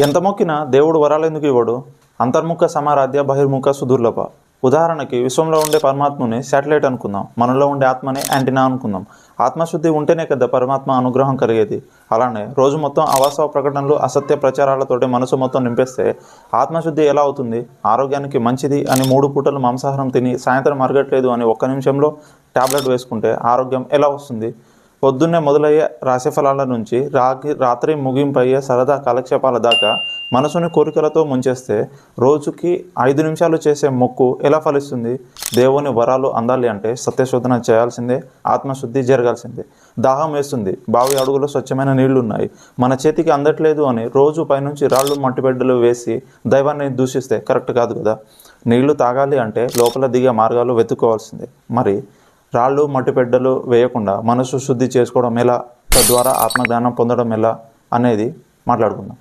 ఎంత మొక్కినా దేవుడు వరాలెందుకు ఇవ్వడు? అంతర్ముఖ సమారాధ్య బహిర్ముఖ సుదుర్లభ. ఉదాహరణకి విశ్వంలో ఉండే పరమాత్మని శాటిలైట్ అనుకుందాం, మనలో ఉండే ఆత్మని యాంటీనా అనుకుందాం. ఆత్మశుద్ధి ఉంటేనే కదా పరమాత్మ అనుగ్రహం కలిగేది. అలానే రోజు మొత్తం అవాస్తవ ప్రకటనలు, అసత్య ప్రచారాలతోటి మనసు మొత్తం నింపేస్తే ఆత్మశుద్ధి ఎలా అవుతుంది? ఆరోగ్యానికి మంచిది అని 3 పూటలు మాంసాహారం తిని సాయంత్రం అరగట్లేదు అని 1 నిమిషంలో టాబ్లెట్ వేసుకుంటే ఆరోగ్యం ఎలా వస్తుంది? పొద్దున్నే మొదలయ్యే రాశిఫలాల నుంచి రాత్రి ముగింపయ్యే సరదా కాలక్షేపాల దాకా మనసుని కోరికలతో ముంచేస్తే రోజుకి 5 నిమిషాలు చేసే మొక్కు ఎలా ఫలిస్తుంది? దేవుని వరాలు అందాలి అంటే సత్యశోధన చేయాల్సిందే, ఆత్మశుద్ధి జరగాల్సిందే. దాహం వేస్తుంది, బావి అడుగులో స్వచ్ఛమైన నీళ్లు ఉన్నాయి, మన చేతికి అందట్లేదు అని రోజు పైనుంచి రాళ్ళు మట్టిబెడ్డలు వేసి దైవాన్ని దూషిస్తే కరెక్ట్ కాదు కదా. నీళ్లు తాగాలి అంటే లోపల దిగే మార్గాలు వెతుక్కోవాల్సిందే. మరి రాళ్ళు మట్టిపెడ్డలు వేయకుండా మనసు శుద్ధి చేసుకోవడం ఎలా, తద్వారా ఆత్మజ్ఞానం పొందడం ఎలా అనేది మాట్లాడుకుందాం.